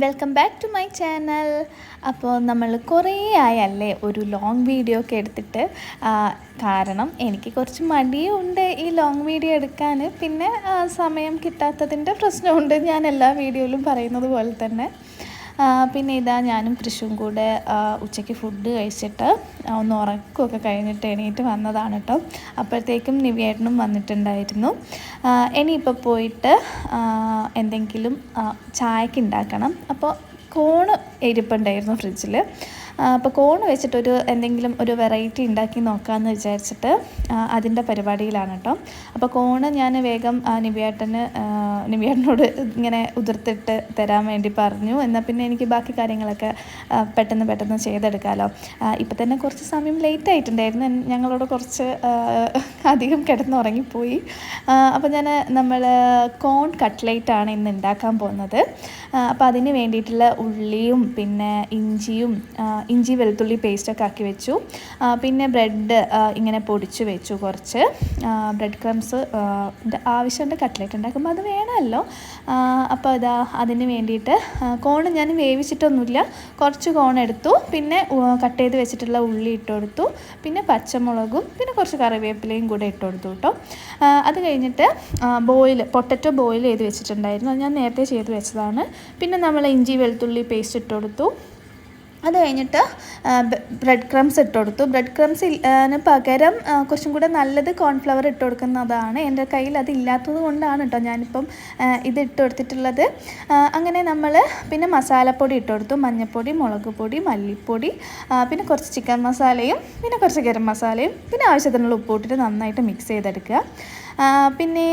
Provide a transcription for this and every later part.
Welcome back to my channel. അപ്പോൾ നമ്മൾ കുറേ ആയല്ലേ ഒരു ലോങ് വീഡിയോ ഒക്കെ എടുത്തിട്ട്. കാരണം എനിക്ക് കുറച്ച് മടിയുണ്ട് ഈ ലോങ് വീഡിയോ എടുക്കാൻ. പിന്നെ സമയം കിട്ടാത്തതിൻ്റെ പ്രശ്നമുണ്ട്, ഞാൻ എല്ലാ വീഡിയോയിലും പറയുന്നത് പോലെ തന്നെ. പിന്നെ ഇതാ ഞാനും കൃഷും കൂടെ ഉച്ചയ്ക്ക് ഫുഡ് കഴിച്ചിട്ട് ഒന്ന് ഉറക്കമൊക്കെ കഴിഞ്ഞിട്ട് എണീറ്റ് വന്നതാണ് കേട്ടോ. അപ്പോഴത്തേക്കും നിവേട്ടനും വന്നിട്ടുണ്ടായിരുന്നു. ഇനിയിപ്പോൾ പോയിട്ട് എന്തെങ്കിലും ചായക്ക് ഉണ്ടാക്കണം. അപ്പോൾ കോണ് ഇരിപ്പുണ്ടായിരുന്നു ഫ്രിഡ്ജിൽ. അപ്പോൾ കോണ് വെച്ചിട്ടൊരു എന്തെങ്കിലും ഒരു വെറൈറ്റി ഉണ്ടാക്കി നോക്കാമെന്ന് വിചാരിച്ചിട്ട് അതിൻ്റെ പരിപാടിയിലാണ് കേട്ടോ. അപ്പോൾ കോണ് ഞാൻ വേഗം നിവിയേട്ടനോട് ഇങ്ങനെ ഉതിർത്തിട്ട് തരാൻ വേണ്ടി പറഞ്ഞു. എന്നാൽ പിന്നെ എനിക്ക് ബാക്കി കാര്യങ്ങളൊക്കെ പെട്ടെന്ന് ചെയ്തെടുക്കാമല്ലോ. ഇപ്പം തന്നെ കുറച്ച് സമയം ലേറ്റ് ആയിട്ടുണ്ടായിരുന്നു, ഞങ്ങളോട് കുറച്ച് അധികം കിടന്നുറങ്ങിപ്പോയി. അപ്പോൾ നമ്മൾ കോൺ കട്ട്ലേറ്റാണ് ഇന്ന് ഉണ്ടാക്കാൻ പോകുന്നത്. അപ്പോൾ അതിന് വേണ്ടിയിട്ടുള്ള ഉള്ളിയും പിന്നെ ഇഞ്ചി വെളുത്തുള്ളി പേസ്റ്റൊക്കെ ആക്കി വെച്ചു. പിന്നെ ബ്രെഡ് ഇങ്ങനെ പൊടിച്ച് വെച്ചു, കുറച്ച് ബ്രെഡ് ക്രംസ് ആവശ്യമുണ്ട് കട്ട്ലേറ്റ് ഉണ്ടാക്കുമ്പോൾ അത് വേണമല്ലോ. അപ്പോൾ അതിന് വേണ്ടിയിട്ട് കോൺ ഞാൻ വേവിച്ചിട്ടൊന്നുമില്ല, കുറച്ച് കോൺ എടുത്തു. പിന്നെ കട്ട് ചെയ്ത് വെച്ചിട്ടുള്ള ഉള്ളി ഇട്ട് കൊടുത്തു, പിന്നെ പച്ചമുളകും പിന്നെ കുറച്ച് കറിവേപ്പിലയും കൂടെ ഇട്ട് കൊടുത്തു കേട്ടോ. അത് കഴിഞ്ഞിട്ട് പൊട്ടറ്റോ ബോയിൽ ചെയ്ത് വെച്ചിട്ടുണ്ടായിരുന്നു, അത് ഞാൻ നേരത്തെ ചെയ്ത് വെച്ചതാണ്. പിന്നെ നമ്മൾ ഇഞ്ചി വെളുത്തുള്ളി പേസ്റ്റ് ഇട്ട് കൊടുത്തു. അത് കഴിഞ്ഞിട്ട് ബ്രെഡ് ക്രംസ് ഇട്ട് കൊടുത്തു. ബ്രെഡ് ക്രംസിന് പകരം കുറച്ചും കൂടെ നല്ലത് കോൺഫ്ലവർ ഇട്ട് കൊടുക്കുന്നതാണ്. എൻ്റെ കയ്യിൽ അത് ഇല്ലാത്തത് കൊണ്ടാണ് കേട്ടോ ഞാനിപ്പം ഇത് ഇട്ട് കൊടുത്തിട്ടുള്ളത്. അങ്ങനെ നമ്മൾ പിന്നെ മസാലപ്പൊടി ഇട്ട് കൊടുത്തു, മഞ്ഞൾപ്പൊടി, മുളക് പൊടി, മല്ലിപ്പൊടി, പിന്നെ കുറച്ച് ചിക്കൻ മസാലയും പിന്നെ കുറച്ച് ഗരം മസാലയും പിന്നെ ആവശ്യത്തിനുള്ള ഉപ്പ് ഇട്ടിട്ട് നന്നായിട്ട് മിക്സ് ചെയ്തെടുക്കുക. പിന്നെ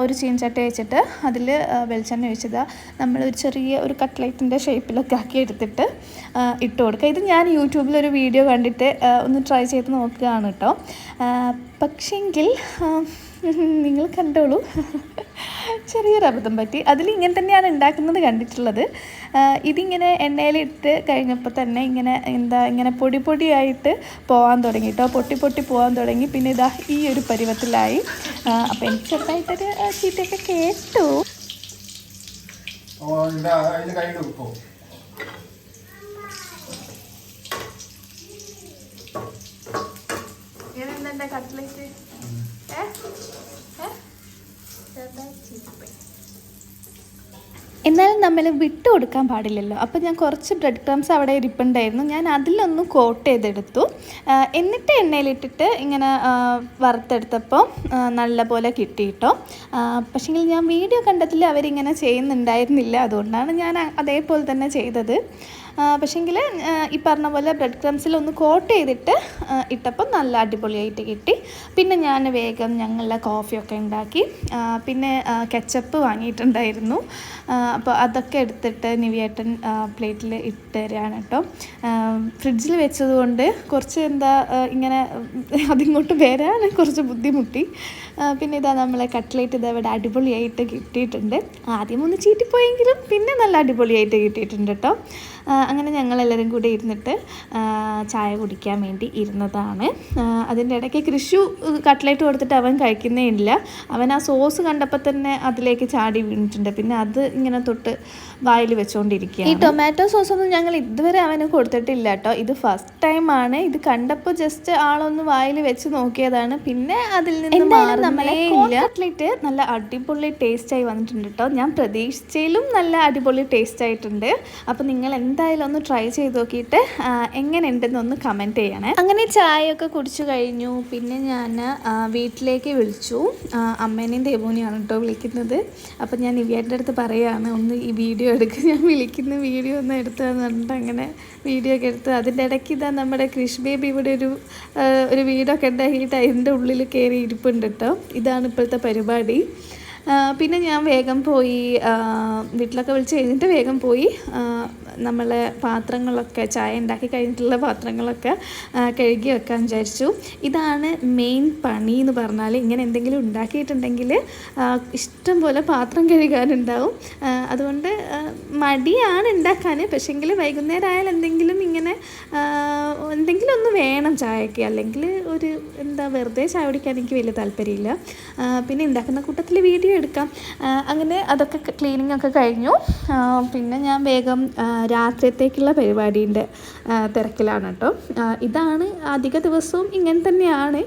ഒരു ചീനച്ചട്ടി വെച്ചിട്ട് അതിൽ വെളിച്ചെണ്ണ ഒഴിച്ചത് നമ്മളൊരു ചെറിയ ഒരു കട്ട്ലേറ്റിൻ്റെ ഷേപ്പിലൊക്കെ ആക്കി എടുത്തിട്ട് ഇട്ട് കൊടുക്കുക. ഇത് ഞാൻ യൂട്യൂബിലൊരു വീഡിയോ കണ്ടിട്ട് ഒന്ന് ട്രൈ ചെയ്ത് നോക്കുകയാണ് കേട്ടോ. പക്ഷെങ്കിൽ നിങ്ങൾ കണ്ടോളൂ, ചെറിയൊരു അബദ്ധം പറ്റി. അതിലിങ്ങനെ തന്നെയാണ് ഉണ്ടാക്കുന്നത് കണ്ടിട്ടുള്ളത്. ഇതിങ്ങനെ എണ്ണയിലിട്ട് കഴിഞ്ഞപ്പോൾ തന്നെ ഇങ്ങനെ പൊടിയായിട്ട് പോകാൻ തുടങ്ങി കേട്ടോ, പൊട്ടി പോകാൻ തുടങ്ങി. പിന്നെ ഈ ഒരു പരുവത്തിലായി. അപ്പോൾ എനിക്ക് ചെറുതായിട്ടൊരു ചീത്തയൊക്കെ കേട്ടു. ഇങ്ങനെ കട്ട്ലേറ്റ് എന്നാലും നമ്മൾ വിട്ടു കൊടുക്കാൻ പാടില്ലല്ലോ. അപ്പോൾ ഞാൻ കുറച്ച് ബ്രെഡ് ക്രംസ് അവിടെ ഇരിപ്പുണ്ടായിരുന്നു, ഞാൻ അതിലൊന്ന് കോട്ട് ചെയ്തെടുത്തു. എന്നിട്ട് എണ്ണയിലിട്ടിട്ട് ഇങ്ങനെ വറുത്തെടുത്തപ്പോൾ നല്ല പോലെ കിട്ടിയിട്ടോ. പക്ഷേങ്കിൽ ഞാൻ വീഡിയോ കണ്ടതിൽ അവരിങ്ങനെ ചെയ്യുന്നുണ്ടായിരുന്നില്ല, അതുകൊണ്ടാണ് ഞാൻ അതേപോലെ തന്നെ ചെയ്തത്. പക്ഷേങ്കിൽ ഈ പറഞ്ഞ പോലെ ബ്രെഡ് ക്രംസിലൊന്ന് കോട്ട് ചെയ്തിട്ട് ഇട്ടപ്പോൾ നല്ല അടിപൊളിയായിട്ട് കിട്ടി. പിന്നെ ഞാൻ വേഗം ഞങ്ങളുടെ കോഫിയൊക്കെ ഉണ്ടാക്കി. പിന്നെ കെച്ചപ്പ് വാങ്ങിയിട്ടുണ്ടായിരുന്നു, അപ്പോൾ അതൊക്കെ എടുത്തിട്ട് നിവിയേട്ടൻ പ്ലേറ്റിൽ ഇട്ട് തരികയാണ് കേട്ടോ. ഫ്രിഡ്ജിൽ വെച്ചതുകൊണ്ട് കുറച്ച് ഇങ്ങനെ അതിങ്ങോട്ട് വരാൻ കുറച്ച് ബുദ്ധിമുട്ടി. പിന്നെ നമ്മളെ കട്ട്ലേറ്റ് ഇവിടെ അടിപൊളിയായിട്ട് കിട്ടിയിട്ടുണ്ട്. ആദ്യം ഒന്ന് ചീറ്റിപ്പോയെങ്കിലും പിന്നെ നല്ല അടിപൊളിയായിട്ട് കിട്ടിയിട്ടുണ്ട് കേട്ടോ. അങ്ങനെ ഞങ്ങളെല്ലാവരും കൂടി ഇരുന്നിട്ട് ചായ കുടിക്കാൻ വേണ്ടി ഇരുന്നതാണ്. അതിൻ്റെ ഇടയ്ക്ക് കൃഷു കട്ട്ലേറ്റ് കൊടുത്തിട്ട് അവൻ കഴിക്കുന്നേ ഇല്ല. അവൻ ആ സോസ് കണ്ടപ്പോൾ തന്നെ അതിലേക്ക് ചാടി വീണിട്ടുണ്ട്. പിന്നെ അത് ഇങ്ങനെ തൊട്ട് വായിൽ വെച്ചുകൊണ്ടിരിക്കുക. ഈ ടൊമാറ്റോ സോസൊന്നും ഞങ്ങൾ ഇതുവരെ അവന് കൊടുത്തിട്ടില്ല കേട്ടോ. ഇത് ഫസ്റ്റ് ടൈമാണ്. ഇത് കണ്ടപ്പോൾ ജസ്റ്റ് ആളൊന്ന് വായിൽ വെച്ച് നോക്കിയതാണ്, പിന്നെ അതിൽ നിന്ന് മാറുന്നേ ഇല്ല. കട്ട്ലേറ്റ് നല്ല അടിപൊളി ടേസ്റ്റായി വന്നിട്ടുണ്ട് കേട്ടോ. ഞാൻ പ്രതീക്ഷിച്ചതിലും നല്ല അടിപൊളി ടേസ്റ്റ് ആയിട്ടുണ്ട്. അപ്പോൾ നിങ്ങൾ എന്തായാലും ഒന്ന് ട്രൈ ചെയ്ത് നോക്കിയിട്ട് എങ്ങനെയുണ്ടെന്ന് ഒന്ന് കമൻറ്റ് ചെയ്യണേ. അങ്ങനെ ചായയൊക്കെ കുടിച്ചു കഴിഞ്ഞു. പിന്നെ ഞാൻ വീട്ടിലേക്ക് വിളിച്ചു. അമ്മേനെയും ദേവൂനെയാണ് കേട്ടോ വിളിക്കുന്നത്. അപ്പം ഞാൻ നിവിയേട്ടൻ്റെ അടുത്ത് പറയുകയാണ്, ഒന്ന് ഈ വീഡിയോ എടുക്കുക, ഞാൻ വിളിക്കുന്ന വീഡിയോ ഒന്ന് എടുത്തതെന്ന് പറഞ്ഞിട്ട് അങ്ങനെ വീഡിയോ ഒക്കെ എടുത്ത്. അതിൻ്റെ ഇടയ്ക്ക് നമ്മുടെ കൃഷ് ബേബി ഇവിടെ ഒരു വീടൊക്കെ ഉണ്ടാക്കിയിട്ട് അതിൻ്റെ ഉള്ളിൽ കയറി ഇരിപ്പുണ്ട് കേട്ടോ. ഇതാണ് ഇപ്പോഴത്തെ പരിപാടി. പിന്നെ ഞാൻ വേഗം പോയി വീട്ടിലൊക്കെ വിളിച്ച് കഴിഞ്ഞിട്ട് വേഗം പോയി നമ്മളെ പാത്രങ്ങളൊക്കെ ചായ ഉണ്ടാക്കി കഴിഞ്ഞിട്ടുള്ള പാത്രങ്ങളൊക്കെ കഴുകി വെക്കാൻ വിചാരിച്ചു. ഇതാണ് മെയിൻ പണി എന്ന് പറഞ്ഞാൽ. ഇങ്ങനെ എന്തെങ്കിലും ഉണ്ടാക്കിയിട്ടുണ്ടെങ്കിൽ ഇഷ്ടം പോലെ പാത്രം കഴുകാനുണ്ടാവും. അതുകൊണ്ട് മടിയാണ് ഉണ്ടാക്കാൻ. പക്ഷേങ്കിൽ വൈകുന്നേരം ആയാൽ എന്തെങ്കിലും ഒന്ന് വേണം ചായക്ക്. അല്ലെങ്കിൽ വെറുതെ ചായ കുടിക്കാൻ എനിക്ക് വലിയ താല്പര്യമില്ല. പിന്നെ ഉണ്ടാക്കുന്ന കൂട്ടത്തിൽ വീഡിയോ എടുക്കാം. അങ്ങനെ അതൊക്കെ ക്ലീനിങ് ഒക്കെ കഴിഞ്ഞു. പിന്നെ ഞാൻ വേഗം രാത്രിയത്തേക്കുള്ള പരിപാടീൻ്റെ തിരക്കിലാണ് കേട്ടോ. ഇതാണ് അധിക ദിവസവും ഇങ്ങനെ തന്നെയാണ്.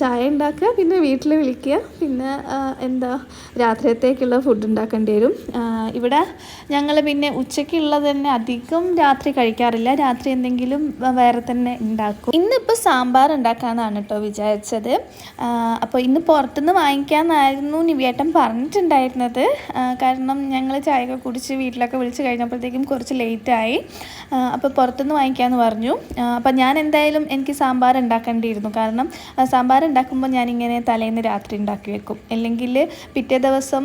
ചായ ഉണ്ടാക്കുക, പിന്നെ വീട്ടിൽ വിളിക്കുക, പിന്നെ രാത്രിയത്തേക്കുള്ള ഫുഡ് ഉണ്ടാക്കേണ്ടി വരും. ഇവിടെ ഞങ്ങൾ പിന്നെ ഉച്ചയ്ക്കുള്ളത് തന്നെ അധികം രാത്രി കഴിക്കാറില്ല. രാത്രി എന്തെങ്കിലും വേറെ തന്നെ ഉണ്ടാക്കും. ഇന്നിപ്പോൾ സാമ്പാർ ഉണ്ടാക്കാമെന്നാണ് കേട്ടോ വിചാരിച്ചത്. അപ്പോൾ ഇന്ന് പുറത്തുനിന്ന് വാങ്ങിക്കാമെന്നായിരുന്നു നിവേട്ടൻ പറഞ്ഞിട്ടുണ്ടായിരുന്നത്. കാരണം ഞങ്ങൾ ചായയൊക്കെ കുടിച്ച് വീട്ടിലൊക്കെ വിളിച്ച് കഴിഞ്ഞപ്പോഴത്തേക്കും കുറച്ച് ലേറ്റായി. അപ്പോൾ പുറത്തുനിന്ന് വാങ്ങിക്കാമെന്ന് പറഞ്ഞു. അപ്പോൾ ഞാൻ എന്തായാലും എനിക്ക് സാമ്പാർ ഉണ്ടാക്കേണ്ടിയിരുന്നു. കാരണം സാമ്പാർ ഉണ്ടാക്കുമ്പോൾ ഞാനിങ്ങനെ തലേന്ന് രാത്രി ഉണ്ടാക്കി വെക്കും. അല്ലെങ്കിൽ പിറ്റേ ദിവസം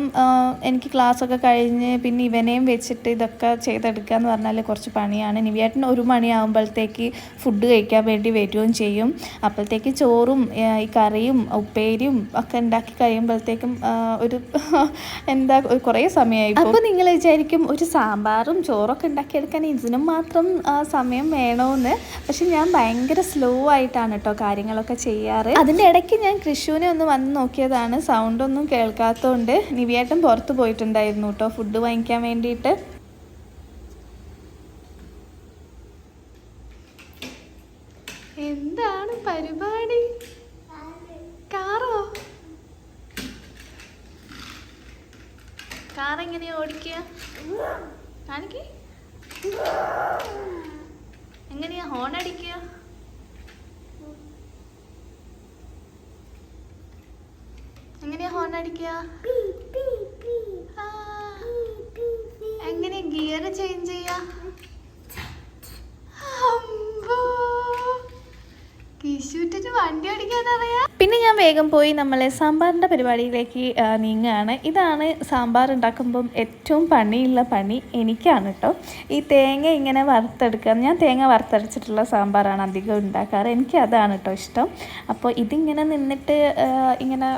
എനിക്ക് ക്ലാസ്സൊക്കെ കഴിഞ്ഞ് പിന്നെ ഇവനെയും വെച്ചിട്ട് ഇതൊക്കെ ചെയ്തെടുക്കുക എന്ന് പറഞ്ഞാൽ കുറച്ച് പണിയാണ്. നിവേട്ടൻ 1 മണിയാകുമ്പോഴത്തേക്ക് ഫുഡ് കഴിക്കാൻ വേണ്ടി വരികയും ചെയ്യും. അപ്പോഴത്തേക്ക് ചോറും ഈ കറിയും ഉപ്പേരിയും ഒക്കെ ഉണ്ടാക്കി കഴിയുമ്പോഴത്തേക്കും ഒരു കുറേ സമയമായി. അപ്പോൾ നിങ്ങൾ വിചാരിക്കും ഒരു സാമ്പാറും ചോറൊക്കെ ഉണ്ടാക്കിയെടുക്കാൻ ഇതിനും മാത്രം സമയം വേണമെന്ന്. പക്ഷെ ഞാൻ ഭയങ്കര സ്ലോ ആയിട്ടാണ് കേട്ടോ കാര്യങ്ങളൊക്കെ ചെയ്യാറ്. അതിൻ്റെ ഇടയ്ക്ക് ഞാൻ കൃഷുവിനെ ഒന്ന് വന്ന് നോക്കിയതാണ്. സൗണ്ടൊന്നും കേൾക്കാത്തതുകൊണ്ട്. നിവേട്ടൻ പുറത്ത് പോയിട്ടുണ്ടായിരുന്നു കേട്ടോ ഫുഡ് വാങ്ങിക്കാൻ വേണ്ടിയിട്ട്. എന്താണ് പരിപാടി? കാറോ? കാറെങ്ങനെയാ ഓടിക്കുക? കാണിക്ക്. എങ്ങനെയാ ഹോൺ അടിക്കുക? എങ്ങനെയാ ഹോൺ അടിക്കുക? എങ്ങനെയാ ഗിയർ ചേഞ്ച് ചെയ്യാ? കിശുട്ടിന് വണ്ടി ഓടിക്കാനറിയാം. പിന്നെ ഞാൻ വേഗം പോയി നമ്മളെ സാമ്പാറിൻ്റെ പരിപാടിയിലേക്ക് നീങ്ങുകയാണ്. ഇതാണ് സാമ്പാർ ഉണ്ടാക്കുമ്പം ഏറ്റവും പണിയുള്ള പണി എനിക്കാണ് കേട്ടോ. ഈ തേങ്ങ ഇങ്ങനെ വറുത്തെടുക്കുക. ഞാൻ തേങ്ങ വറുത്തരച്ചിട്ടുള്ള സാമ്പാറാണ് അധികം ഉണ്ടാക്കാറ്. എനിക്ക് അതാണ് കേട്ടോ ഇഷ്ടം. അപ്പോൾ ഇതിങ്ങനെ നിന്നിട്ട് ഇങ്ങനെ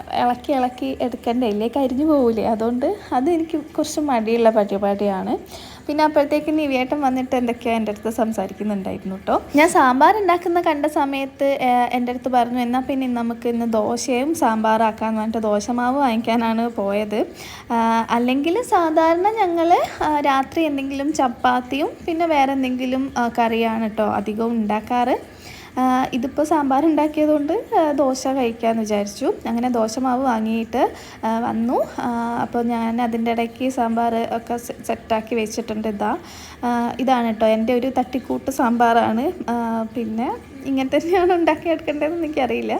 ഇളക്കി എടുക്കേണ്ട ഇതിലേക്ക് അരിഞ്ഞു പോകില്ലേ. അതുകൊണ്ട് അത് എനിക്ക് കുറച്ച് മടിയുള്ള പരിപാടിയാണ്. പിന്നെ അപ്പോഴത്തേക്ക് നിവേട്ടൻ വന്നിട്ട് എന്തൊക്കെയാണ് എൻ്റെ അടുത്ത് സംസാരിക്കുന്നുണ്ടായിരുന്നു കേട്ടോ. ഞാൻ സാമ്പാർ ഉണ്ടാക്കുന്ന കണ്ട സമയത്ത് എൻ്റെ അടുത്ത് പറഞ്ഞു, എന്നാൽ പിന്നെ നമുക്ക് ഇന്ന് ദോശയും സാമ്പാറാക്കാൻ പറഞ്ഞിട്ട് ദോശമാവ് വാങ്ങിക്കാനാണ് പോയത്. അല്ലെങ്കിൽ സാധാരണ ഞങ്ങൾ രാത്രി എന്തെങ്കിലും ചപ്പാത്തിയും പിന്നെ വേറെ എന്തെങ്കിലും കറിയാണ് കേട്ടോ അധികവും ഉണ്ടാക്കാറ്. ഇതിപ്പോൾ സാമ്പാർ ഉണ്ടാക്കിയതുകൊണ്ട് ദോശ കഴിക്കാമെന്ന് വിചാരിച്ചു. അങ്ങനെ ദോശമാവ് വാങ്ങിയിട്ട് വന്നു. അപ്പോൾ ഞാൻ അതിൻ്റെ ഇടയ്ക്ക് സാമ്പാർ ഒക്കെ സെറ്റാക്കി വെച്ചിട്ടുണ്ട്. ഇതാണ് കേട്ടോ എൻ്റെ ഒരു തട്ടിക്കൂട്ട് സാമ്പാറാണ്. പിന്നെ ഇങ്ങനെ തന്നെയാണ് ഉണ്ടാക്കിയെടുക്കേണ്ടതെന്ന് എനിക്കറിയില്ല.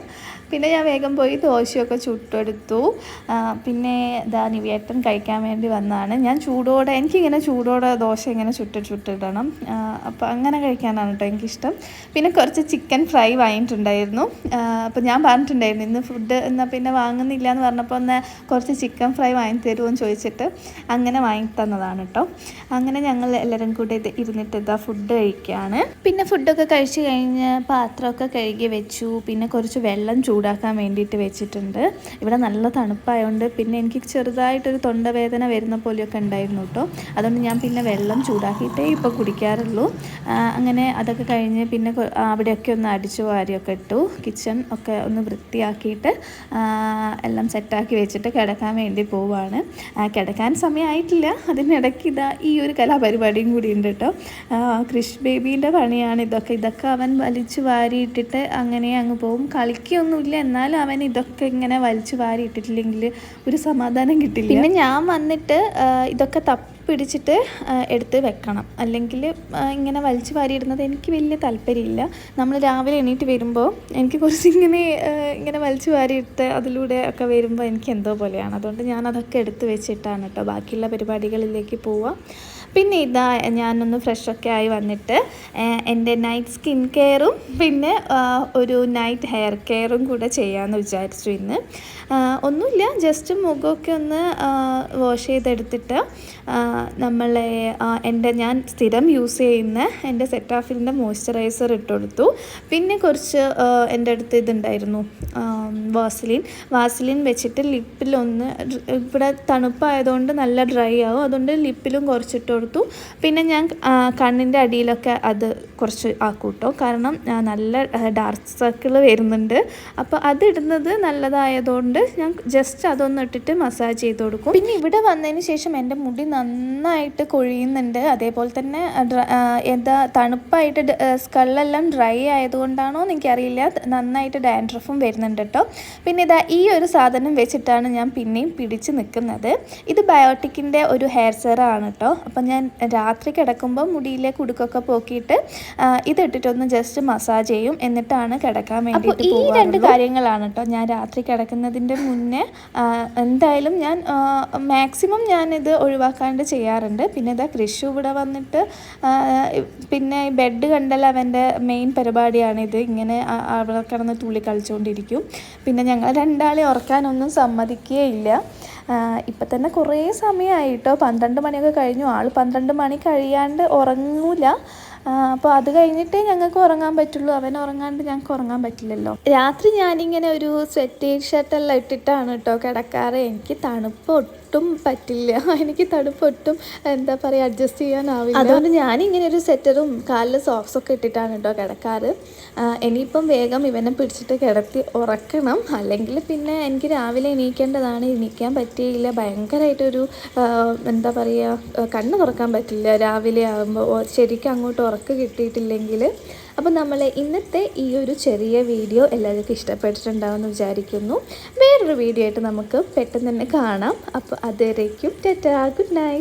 പിന്നെ ഞാൻ വേഗം പോയി ദോശയൊക്കെ ചുട്ടെടുത്തു. പിന്നെ നിവേട്ടൻ കഴിക്കാൻ വേണ്ടി വന്നതാണ്. ഞാൻ എനിക്കിങ്ങനെ ചൂടോടെ ദോശ ഇങ്ങനെ ചുട്ടിടണം. അപ്പോൾ അങ്ങനെ കഴിക്കാനാണ് കേട്ടോ എനിക്കിഷ്ടം. പിന്നെ കുറച്ച് ചിക്കൻ ഫ്രൈ വാങ്ങിയിട്ടുണ്ടായിരുന്നു. അപ്പോൾ ഞാൻ പറഞ്ഞിട്ടുണ്ടായിരുന്നു ഇന്ന് ഫുഡ് എന്നാൽ പിന്നെ വാങ്ങുന്നില്ല എന്ന് പറഞ്ഞപ്പോൾ കുറച്ച് ചിക്കൻ ഫ്രൈ വാങ്ങി തരുമോ ചോദിച്ചിട്ട് അങ്ങനെ വാങ്ങി തന്നതാണ് കേട്ടോ. അങ്ങനെ ഞങ്ങൾ എല്ലാവരും കൂടി ഇരുന്നിട്ട് ഫുഡ് കഴിക്കുകയാണ്. പിന്നെ ഫുഡൊക്കെ കഴിച്ച് കഴിഞ്ഞ് പാത്രമൊക്കെ കഴുകി വെച്ചു. പിന്നെ കുറച്ച് വെള്ളം ചൂടാക്കാൻ വേണ്ടിയിട്ട് വെച്ചിട്ടുണ്ട്. ഇവിടെ നല്ല തണുപ്പായതുകൊണ്ട് പിന്നെ എനിക്ക് ചെറുതായിട്ടൊരു തൊണ്ടവേദന വരുന്ന പോലെയൊക്കെ ഉണ്ടായിരുന്നു കേട്ടോ. അതുകൊണ്ട് ഞാൻ പിന്നെ വെള്ളം ചൂടാക്കിയിട്ടേ ഇപ്പോൾ കുടിക്കാറുള്ളൂ. അങ്ങനെ അതൊക്കെ കഴിഞ്ഞ് പിന്നെ അവിടെയൊക്കെ ഒന്ന് അടിച്ചു വാരിയൊക്കെ ഇട്ടു. കിച്ചൺ ഒക്കെ ഒന്ന് വൃത്തിയാക്കിയിട്ട് എല്ലാം സെറ്റാക്കി വെച്ചിട്ട് കിടക്കാൻ വേണ്ടി പോവുകയാണ്. കിടക്കാൻ സമയമായിട്ടില്ല. അതിനിടയ്ക്ക് ഈ ഒരു കലാപരിപാടിയും കൂടി ഉണ്ട് കേട്ടോ. ക്രിഷ് ബേബീൻ്റെ പണിയാണ് ഇതൊക്കെ അവൻ വലിച്ചു വാരിയിട്ടിട്ട് അങ്ങനെ അങ്ങ് പോകും. കളിക്കൊന്നുമില്ല, എന്നാലും അവൻ ഇതൊക്കെ ഇങ്ങനെ വലിച്ചു വാരിയിട്ടിട്ടില്ലെങ്കിൽ ഒരു സമാധാനം കിട്ടില്ല. പിന്നെ ഞാൻ വന്നിട്ട് ഇതൊക്കെ പിടിച്ചിട്ട് എടുത്ത് വെക്കണം. അല്ലെങ്കിൽ ഇങ്ങനെ വലിച്ചു വാരിയിടുന്നത് എനിക്ക് വലിയ താല്പര്യമില്ല. നമ്മൾ രാവിലെ എണീറ്റ് വരുമ്പോൾ എനിക്ക് കുറച്ച് ഇങ്ങനെ വലിച്ചു വാരിയിട്ട് അതിലൂടെ ഒക്കെ വരുമ്പോൾ എനിക്ക് എന്തോ പോലെയാണ്. അതുകൊണ്ട് ഞാനതൊക്കെ എടുത്ത് വെച്ചിട്ടാണ് കേട്ടോ ബാക്കിയുള്ള പരിപാടികളിലേക്ക് പോവുക. പിന്നെ ഞാനൊന്ന് ഫ്രഷൊക്കെ ആയി വന്നിട്ട് എൻ്റെ നൈറ്റ് സ്കിൻ കെയറും പിന്നെ ഒരു നൈറ്റ് ഹെയർ കെയറും കൂടെ ചെയ്യാമെന്ന് വിചാരിച്ചു ഇന്ന്. ഒന്നുമില്ല, ജസ്റ്റ് മുഖമൊക്കെ ഒന്ന് വാഷ് ചെയ്തെടുത്തിട്ട് നമ്മളെ ഞാൻ സ്ഥിരം യൂസ് ചെയ്യുന്ന എൻ്റെ സെറ്റാഫിലിൻ്റെ മോയ്സ്ചറൈസർ ഇട്ട് കൊടുത്തു. പിന്നെ കുറച്ച് എൻ്റെ അടുത്ത് ഇതുണ്ടായിരുന്നു, വാസലിൻ വെച്ചിട്ട് ലിപ്പിലൊന്ന്, ഇവിടെ തണുപ്പായതുകൊണ്ട് നല്ല ഡ്രൈ ആവും, അതുകൊണ്ട് ലിപ്പിലും കുറച്ചിട്ട് കൊടുത്തു. പിന്നെ ഞാൻ കണ്ണിൻ്റെ അടിയിലൊക്കെ അത് കുറച്ച് ആക്കൂട്ടോ, കാരണം നല്ല ഡാർക്ക് സർക്കിൾ വരുന്നുണ്ട്. അപ്പോൾ അതിടുന്നത് നല്ലതായതുകൊണ്ട് ഞാൻ ജസ്റ്റ് അതൊന്ന് ഇട്ടിട്ട് മസാജ് ചെയ്ത് കൊടുക്കും. പിന്നെ ഇവിടെ വന്നതിന് ശേഷം എൻ്റെ മുടി നന്നായിട്ട് കൊഴിയുന്നുണ്ട്. അതേപോലെ തന്നെ തണുപ്പായിട്ട് സ്കളെല്ലാം ഡ്രൈ ആയതുകൊണ്ടാണോ എന്ന് എനിക്കറിയില്ല, നന്നായിട്ട് ഡാൻഡ്രഫും വരുന്നുണ്ട് കേട്ടോ. പിന്നെ ഈ ഒരു സാധനം വെച്ചിട്ടാണ് ഞാൻ പിന്നെയും പിടിച്ച് നിൽക്കുന്നത്. ഇത് ബയോട്ടിക്കിൻ്റെ ഒരു ഹെയർ സെറാണ് കേട്ടോ. അപ്പം ഞാൻ രാത്രി കിടക്കുമ്പോൾ മുടിയിലെ കുടുക്കൊക്കെ പോക്കിയിട്ട് ഇതിട്ടിട്ടൊന്ന് ജസ്റ്റ് മസാജ് ചെയ്യും, എന്നിട്ടാണ് കിടക്കാൻ വേണ്ടിയിട്ട്. ഈ 2 കാര്യങ്ങളാണ് കേട്ടോ ഞാൻ രാത്രി കിടക്കുന്നതിൻ്റെ മുന്നേ എന്തായാലും ഞാൻ മാക്സിമം ഞാനിത് ഒഴിവാക്കാണ്ട് ചെയ്യാറുണ്ട്. പിന്നെ കൃഷി ഇവിടെ വന്നിട്ട് പിന്നെ ബെഡ് കണ്ടല്ല അവൻ്റെ മെയിൻ പരിപാടിയാണിത്. ഇങ്ങനെ അവിടെ കിടന്ന് തുള്ളി കളിച്ചുകൊണ്ടിരിക്കും. പിന്നെ ഞങ്ങൾ രണ്ടാളെ ഉറക്കാനൊന്നും സമ്മതിക്കുകയില്ല. ഇപ്പം തന്നെ കുറേ സമയമായിട്ടോ, 12 മണിയൊക്കെ കഴിഞ്ഞു. ആൾ 12 മണി കഴിയാണ്ട് ഉറങ്ങൂല. അപ്പോൾ അത് കഴിഞ്ഞിട്ടേ ഞങ്ങൾക്ക് ഉറങ്ങാൻ പറ്റുള്ളൂ. അവൻ ഉറങ്ങാണ്ട് ഞങ്ങൾക്ക് ഉറങ്ങാൻ പറ്റില്ലല്ലോ. രാത്രി ഞാനിങ്ങനെ ഒരു സ്വെറ്റ് ഷർട്ടെല്ലാം ഇട്ടിട്ടാണ് കേട്ടോ കിടക്കാറ്. എനിക്ക് തണുപ്പ് ഒട്ടും പറ്റില്ല, എനിക്ക് തണുപ്പ് ഒട്ടും എന്താ പറയുക അഡ്ജസ്റ്റ് ചെയ്യാനാവില്ല. അതുകൊണ്ട് ഞാനിങ്ങനെ ഒരു സ്വെറ്ററും കാലിൽ സോക്സൊക്കെ ഇട്ടിട്ടാണ് കേട്ടോ കിടക്കാറ്. ഇനിയിപ്പം വേഗം ഇവനെ പിടിച്ചിട്ട് കിടത്തി ഉറക്കണം, അല്ലെങ്കിൽ പിന്നെ എനിക്ക് രാവിലെ എണീക്കേണ്ടതാണ്. എണീക്കാൻ പറ്റിയില്ല, ഭയങ്കരമായിട്ടൊരു എന്താ പറയുക, കണ്ണ് തുറക്കാൻ പറ്റില്ല രാവിലെ ആകുമ്പോൾ, ശരിക്കും അങ്ങോട്ട് ഉറക്കം കിട്ടിയിട്ടില്ലെങ്കിൽ. അപ്പോൾ നമ്മളെ ഇന്നത്തെ ഈ ഒരു ചെറിയ വീഡിയോ എല്ലാവർക്കും ഇഷ്ടപ്പെട്ടിട്ടുണ്ടാവുമെന്ന് വിചാരിക്കുന്നു. വേറൊരു വീഡിയോ ആയിട്ട് നമുക്ക് പെട്ടെന്ന് തന്നെ കാണാം. അപ്പോൾ അതുവരേക്കും ടാറ്റാ, ഗുഡ് നൈറ്റ്.